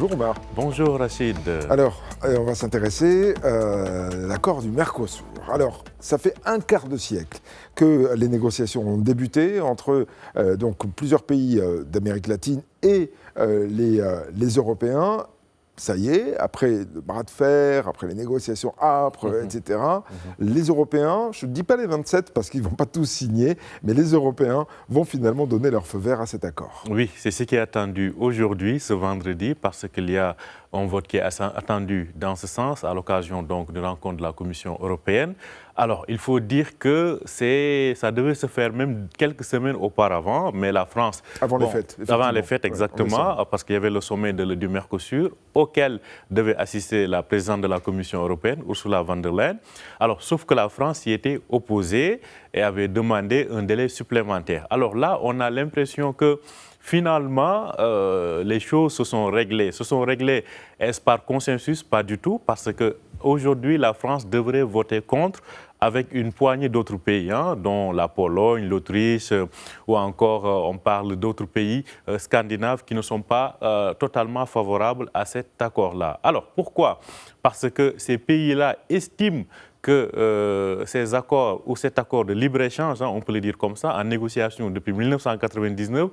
Bonjour Omar. Bonjour Rachid. Alors, on va s'intéresser à l'accord du Mercosur. Alors, ça fait un quart de siècle que les négociations ont débuté entre donc plusieurs pays d'Amérique latine et les Européens. Ça y est, après le bras de fer, après les négociations âpres, etc., les Européens, je ne dis pas les 27 parce qu'ils ne vont pas tous signer, mais les Européens vont finalement donner leur feu vert à cet accord. Oui, c'est ce qui est attendu aujourd'hui, ce vendredi, parce qu'il y a un vote qui est attendu dans ce sens, à l'occasion donc de rencontre de la Commission européenne. Alors, il faut dire que ça devait se faire même quelques semaines auparavant, mais la France... Avant les fêtes. Avant les fêtes, exactement, parce qu'il y avait le sommet du Mercosur, auquel devait assister la présidente de la Commission européenne, Ursula von der Leyen. Alors, sauf que la France y était opposée et avait demandé un délai supplémentaire. Alors là, on a l'impression que finalement, les choses se sont réglées. Est-ce par consensus? Pas du tout, parce qu'aujourd'hui, la France devrait voter contre avec une poignée d'autres pays, dont la Pologne, l'Autriche, ou encore on parle d'autres pays scandinaves qui ne sont pas totalement favorables à cet accord-là. Alors, pourquoi? Parce que ces pays-là estiment que ces accords ou cet accord de libre-échange, on peut le dire comme ça, en négociation depuis 1999,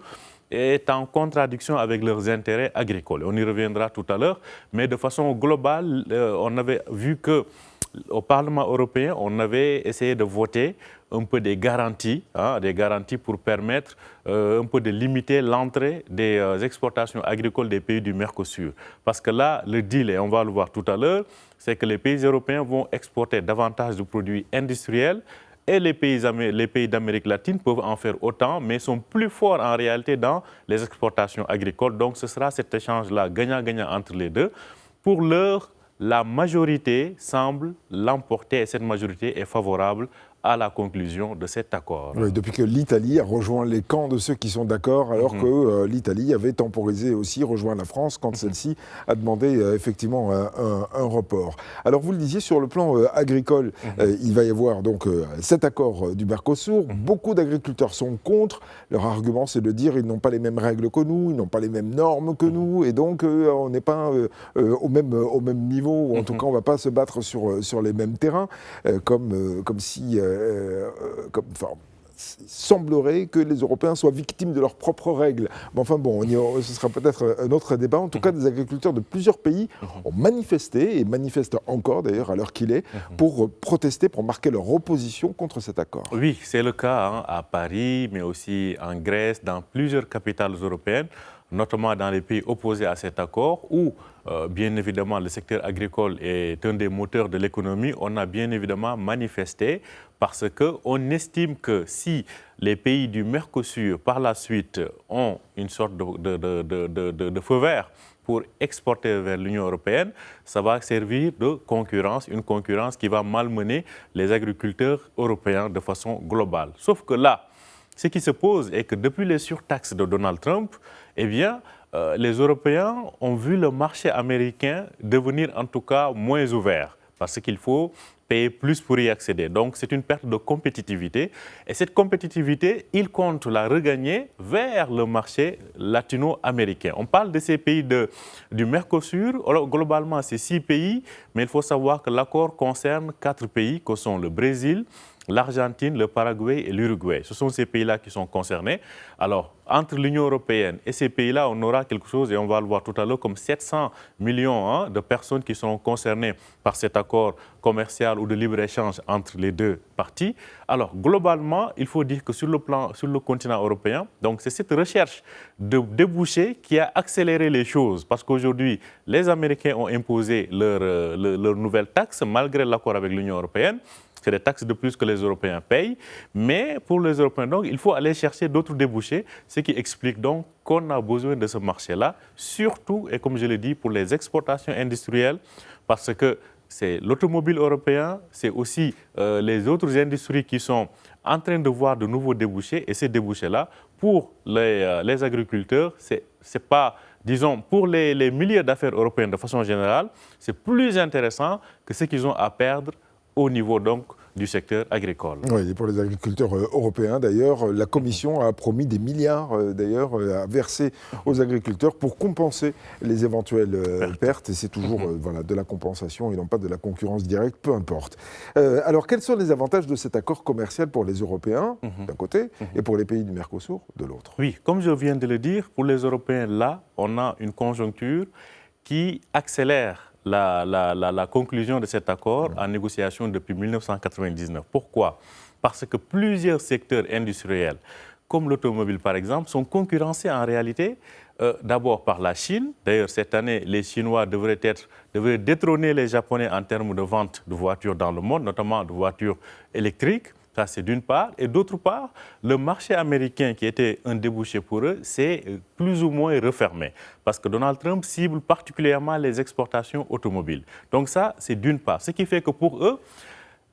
est en contradiction avec leurs intérêts agricoles. On y reviendra tout à l'heure, mais de façon globale, on avait vu qu'au Parlement européen, on avait essayé de voter un peu des garanties pour permettre un peu de limiter l'entrée des exportations agricoles des pays du Mercosur. Parce que là, le deal, et on va le voir tout à l'heure, c'est que les pays européens vont exporter davantage de produits industriels et les pays d'Amérique latine peuvent en faire autant, mais sont plus forts en réalité dans les exportations agricoles. Donc ce sera cet échange-là gagnant-gagnant entre les deux. Pour l'heure, la majorité semble l'emporter et cette majorité est favorable à la conclusion de cet accord. Oui, depuis que l'Italie a rejoint les camps de ceux qui sont d'accord, alors que l'Italie avait temporisé aussi, rejoint la France quand celle-ci a demandé effectivement un report. Alors vous le disiez, sur le plan agricole, il va y avoir donc cet accord du Mercosur. Beaucoup d'agriculteurs sont contre. Leur argument, c'est de dire qu'ils n'ont pas les mêmes règles que nous, ils n'ont pas les mêmes normes que nous, et donc on n'est pas au même niveau, ou en tout cas on ne va pas se battre sur les mêmes terrains, comme si... il semblerait que les Européens soient victimes de leurs propres règles. Mais enfin bon, ce sera peut-être un autre débat. En tout cas, des agriculteurs de plusieurs pays ont manifesté, et manifestent encore d'ailleurs à l'heure qu'il est, pour protester, pour marquer leur opposition contre cet accord. Oui, c'est le cas à Paris, mais aussi en Grèce, dans plusieurs capitales européennes, notamment dans les pays opposés à cet accord, où bien évidemment le secteur agricole est un des moteurs de l'économie. On a bien évidemment manifesté parce qu'on estime que si les pays du Mercosur par la suite ont une sorte de feu vert pour exporter vers l'Union européenne, ça va servir de concurrence, une concurrence qui va malmener les agriculteurs européens de façon globale. Sauf que là, ce qui se pose est que depuis les surtaxes de Donald Trump, eh bien, les Européens ont vu le marché américain devenir en tout cas moins ouvert parce qu'il faut payer plus pour y accéder. Donc c'est une perte de compétitivité et cette compétitivité, ils comptent la regagner vers le marché latino-américain. On parle de ces pays du Mercosur, alors, globalement c'est 6 pays, mais il faut savoir que l'accord concerne 4 pays que sont le Brésil, l'Argentine, le Paraguay et l'Uruguay. Ce sont ces pays-là qui sont concernés. Alors, entre l'Union européenne et ces pays-là, on aura quelque chose, et on va le voir tout à l'heure, comme 700 millions de personnes qui seront concernées par cet accord commercial ou de libre-échange entre les deux parties. Alors, globalement, il faut dire que sur le continent européen, donc c'est cette recherche de débouchés qui a accéléré les choses. Parce qu'aujourd'hui, les Américains ont imposé leur nouvelle taxe, malgré l'accord avec l'Union européenne. C'est des taxes de plus que les Européens payent. Mais pour les Européens, donc, il faut aller chercher d'autres débouchés, ce qui explique donc qu'on a besoin de ce marché-là, surtout, et comme je l'ai dit, pour les exportations industrielles, parce que c'est l'automobile européen, c'est aussi les autres industries qui sont en train de voir de nouveaux débouchés. Et ces débouchés-là, pour les agriculteurs, c'est pas... Disons, pour les milliers d'affaires européennes de façon générale, c'est plus intéressant que ce qu'ils ont à perdre au niveau donc du secteur agricole. Oui, et pour les agriculteurs européens d'ailleurs, la Commission a promis des milliards d'ailleurs à verser aux agriculteurs pour compenser les éventuelles pertes. Et c'est toujours voilà, de la compensation et non pas de la concurrence directe, peu importe. Alors quels sont les avantages de cet accord commercial pour les Européens d'un côté et pour les pays du Mercosur de l'autre? Oui, comme je viens de le dire, pour les Européens, là, on a une conjoncture qui accélère la conclusion de cet accord en négociation depuis 1999. Pourquoi? Parce que plusieurs secteurs industriels, comme l'automobile par exemple, sont concurrencés en réalité d'abord par la Chine. D'ailleurs, cette année, les Chinois devraient détrôner les Japonais en termes de vente de voitures dans le monde, notamment de voitures électriques. Ça, c'est d'une part. Et d'autre part, le marché américain, qui était un débouché pour eux, s'est plus ou moins refermé. Parce que Donald Trump cible particulièrement les exportations automobiles. Donc ça, c'est d'une part. Ce qui fait que pour eux,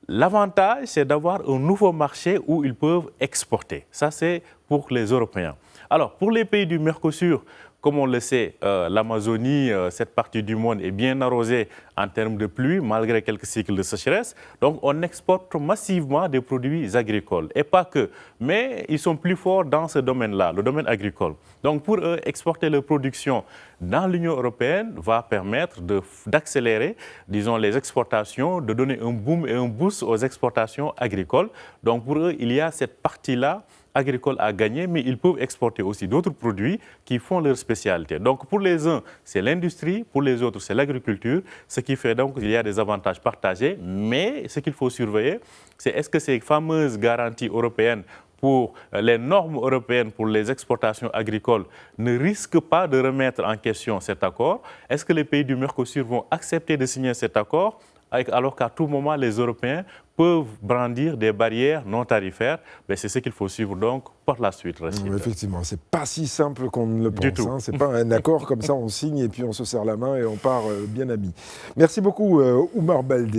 l'avantage, c'est d'avoir un nouveau marché où ils peuvent exporter. Ça, c'est pour les Européens. Alors, pour les pays du Mercosur, comme on le sait, l'Amazonie, cette partie du monde, est bien arrosée en termes de pluie, malgré quelques cycles de sécheresse. Donc, on exporte massivement des produits agricoles. Et pas que. Mais ils sont plus forts dans ce domaine-là, le domaine agricole. Donc, pour eux, exporter leur production dans l'Union européenne va permettre d'accélérer, disons, les exportations, de donner un boom et un boost aux exportations agricoles. Donc, pour eux, il y a cette partie-là agricole à gagner, mais ils peuvent exporter aussi d'autres produits qui font leur spécialité. Donc pour les uns, c'est l'industrie, pour les autres, c'est l'agriculture, ce qui fait donc qu'il y a des avantages partagés, mais ce qu'il faut surveiller, c'est est-ce que ces fameuses garanties européennes pour les normes européennes pour les exportations agricoles ne risquent pas de remettre en question cet accord? Est-ce que les pays du Mercosur vont accepter de signer cet accord alors qu'à tout moment, les Européens peuvent brandir des barrières non tarifaires? C'est ce qu'il faut suivre donc par la suite. Effectivement, c'est pas si simple qu'on ne le pense. Du tout. Hein. C'est pas un accord comme ça, on signe et puis on se serre la main et on part bien amis. Merci beaucoup, Oumar Baldé.